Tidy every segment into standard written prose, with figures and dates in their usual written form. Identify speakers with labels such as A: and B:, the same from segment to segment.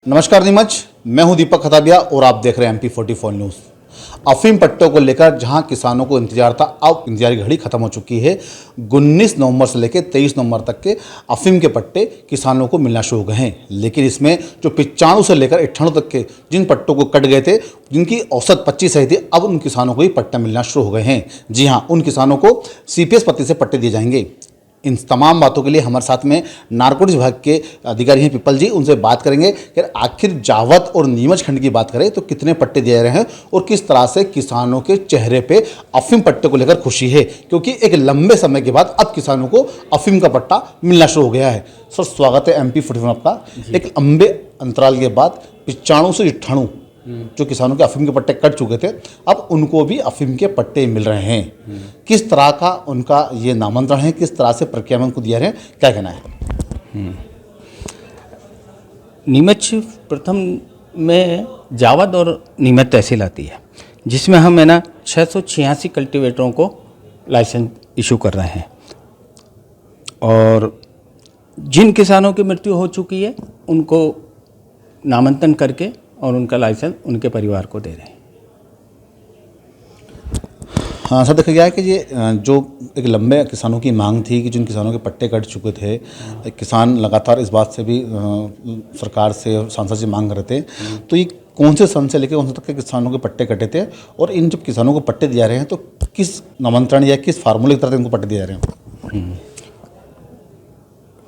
A: नमस्कार नीमच, मैं हूं दीपक खताबिया और आप देख रहे हैं MP44 न्यूज़। अफीम पट्टों को लेकर जहां किसानों को इंतजार था, अब इंतजार की घड़ी खत्म हो चुकी है। 19 नवंबर से लेकर 23 नवंबर तक के अफीम के पट्टे किसानों को मिलना शुरू हो गए हैं। लेकिन इसमें जो 95 से लेकर 98 तक के जिन पट्टों को कट गए थे, जिनकी औसत 25 सही थी, अब उन किसानों को ही पट्टे मिलना शुरू हो गए हैं। जी हाँ, उन किसानों को CPS पद्धति से पट्टे दिए जाएंगे। इन तमाम बातों के लिए हमारे साथ में नारकोटिक्स विभाग के अधिकारी हैं पिपल जी, उनसे बात करेंगे कि आखिर जावद और नीमच खंड की बात करें तो कितने पट्टे दिए जा रहे हैं और किस तरह से किसानों के चेहरे पे अफीम पट्टे को लेकर खुशी है, क्योंकि एक लंबे समय के बाद अब किसानों को अफीम का पट्टा मिलना शुरू हो गया है। सर, स्वागत है MP44 में आपका। एक लंबे अंतराल के बाद 95 से 98 जो किसानों के अफीम के पट्टे कट चुके थे, अब उनको भी अफीम के पट्टे मिल रहे हैं। किस तरह का उनका ये नामांतरण है, किस तरह से प्रक्रिया में उनको दिया है, क्या कहना है?
B: नीमच प्रथम में जावद और नीमच तहसील आती है, जिसमें हम 686 कल्टीवेटरों को लाइसेंस इशू कर रहे हैं। और जिन किसानों की मृत्यु हो चुकी है उनको नामांकन करके और उनका लाइसेंस उनके परिवार को दे रहे हैं।
A: हाँ सर, देखा गया है कि ये जो एक लंबे किसानों की मांग थी कि जिन किसानों के पट्टे कट चुके थे, किसान लगातार इस बात से भी सरकार से सांसद से मांग कर रहे थे। तो ये कौन से सन से लेकर कौन से तक के किसानों के पट्टे कटे थे, और इन जब किसानों को पट्टे दिए जा रहे हैं तो किस नामांतरण या किस फार्मूले की तरह इनको पट्टे दिए जा रहे हैं?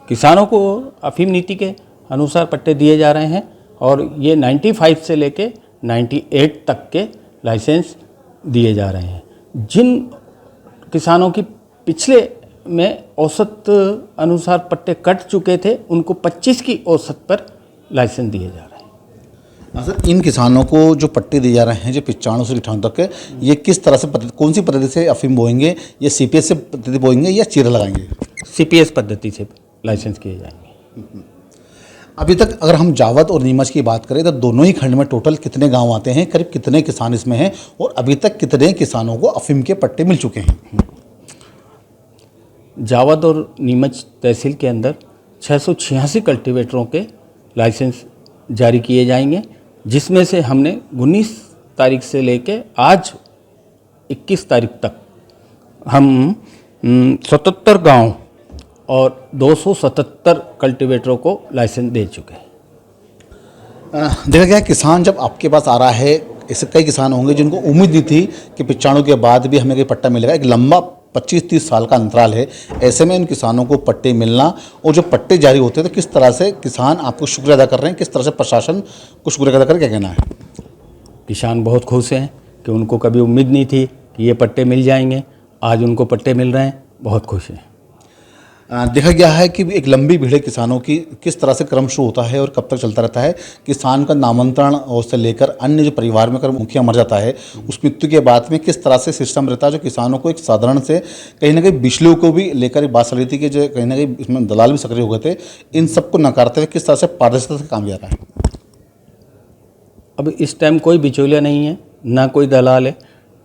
B: किसानों को अफीम नीति के अनुसार पट्टे दिए जा रहे हैं और ये 95 से लेके 98 तक के लाइसेंस दिए जा रहे हैं। जिन किसानों की पिछले में औसत अनुसार पट्टे कट चुके थे, उनको 25 की औसत पर लाइसेंस दिए जा रहे हैं।
A: हाँ सर, इन किसानों को जो पट्टे दिए जा रहे हैं जो 95 से 98 तक के, ये किस तरह से कौन सी पद्धति से अफीम बोएंगे? ये CPS से पद्धति बोएंगे या चीरा लगाएंगे?
B: CPS पद्धति से लाइसेंस किए जाएंगे।
A: अभी तक अगर हम जावद और नीमच की बात करें तो दोनों ही खंड में टोटल कितने गांव आते हैं, करीब कितने किसान इसमें हैं, और अभी तक कितने किसानों को अफीम के पट्टे मिल चुके हैं?
B: जावद और नीमच तहसील के अंदर 686 कल्टीवेटरों के लाइसेंस जारी किए जाएंगे, जिसमें से हमने 19 तारीख से लेके आज 21 तारीख तक हम 77 गांव और 277 कल्टीवेटरों को लाइसेंस दे चुके हैं।
A: देखा गया किसान जब आपके पास आ रहा है, ऐसे कई किसान होंगे जिनको उम्मीद नहीं थी कि 95 के बाद भी हमें कोई पट्टा मिलेगा। एक लंबा 25-30 साल का अंतराल है, ऐसे में इन किसानों को पट्टे मिलना और जो पट्टे जारी होते हैं तो किस तरह से किसान आपको शुक्रिया अदा कर रहे हैं, किस तरह से प्रशासन को शुक्रिया अदा कर, क्या कहना है?
B: किसान बहुत खुश हैं कि उनको कभी उम्मीद नहीं थी कि ये पट्टे मिल जाएंगे, आज उनको पट्टे मिल रहे हैं, बहुत खुश हैं।
A: देखा गया है कि एक लंबी भीड़ किसानों की किस तरह से क्रम शुरू होता है और कब तक चलता रहता है। किसान का नामांतरण और से लेकर अन्य जो परिवार में अगर मुखिया मर जाता है, उस मृत्यु के बाद में किस तरह से सिस्टम रहता है, जो किसानों को एक साधारण से कहीं ना कहीं बिजलियों को भी लेकर एक बात चल रही थी कि जो कहीं ना कहीं इसमें दलाल भी सक्रिय हो गए थे, इन सबको नकारते हुए किस तरह से पारदर्शिता से काम किया रहा है?
B: अब इस टाइम कोई बिचौलिया नहीं है, ना कोई दलाल है।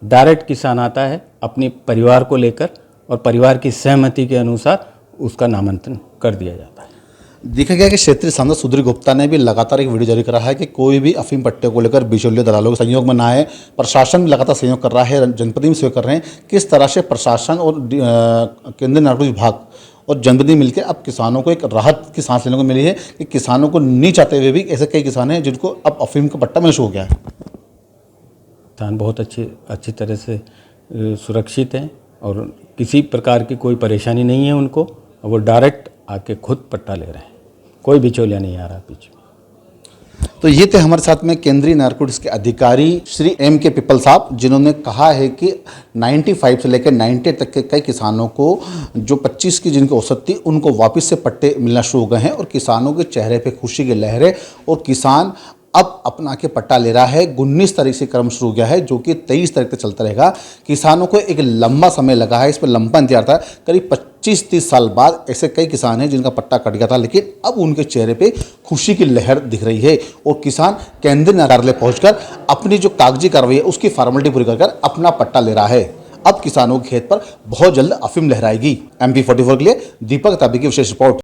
B: डायरेक्ट किसान आता है अपने परिवार को लेकर और परिवार की सहमति के अनुसार उसका नामांकन कर दिया जाता है।
A: देखा गया कि क्षेत्रीय सांसद सुधीर गुप्ता ने भी लगातार एक वीडियो जारी कर रहा है कि कोई भी अफीम पट्टे को लेकर बिचौलिया दलालों के सहयोग में ना आए। प्रशासन भी लगातार सहयोग कर रहा है, जनप्रतिनिधि सहयोग कर रहे हैं। किस तरह से प्रशासन और केंद्रीय नारकोटिक्स विभाग और जनप्रतिनिधि मिलकर अब किसानों को एक राहत की सांस लेने को मिली है कि किसानों को नहीं चाहते हुए भी ऐसे कई किसान हैं जिनको अब अफीम का पट्टा मिलना शुरू हो गया है।
B: किसान बहुत अच्छी तरह से सुरक्षित हैं और किसी प्रकार की कोई परेशानी नहीं है उनको, और वो डायरेक्ट आके खुद पट्टा ले रहे हैं, कोई बिचौलिया नहीं आ रहा पीछे।
A: तो ये थे हमारे साथ में केंद्रीय नारकोटिक्स के अधिकारी श्री M.K. पिपल साहब, जिन्होंने कहा है कि 95 से लेकर 98 तक के कई किसानों को जो 25 की जिनकी औसत थी, उनको वापस से पट्टे मिलना शुरू हो गए हैं और किसानों के चेहरे पे खुशी की लहरें, और किसान अब अपना के पट्टा ले रहा है। 19 तारीख से क्रम शुरू हो गया है, जो कि 23 तारीख तक चलता रहेगा। किसानों को एक लंबा समय लगा है, इस पर लंबा इंतजार था। करीब 25-30 साल बाद ऐसे कई किसान हैं जिनका पट्टा कट गया था, लेकिन अब उनके चेहरे पे खुशी की लहर दिख रही है और किसान केंद्रीय कार्यालय पहुंचकर अपनी जो कागजी कार्रवाई है उसकी फॉर्मेलिटी पूरी कर अपना पट्टा ले रहा है। अब किसानों के खेत पर बहुत जल्द अफीम लहराएगी। MP44 के लिए दीपक ताबी की विशेष रिपोर्ट।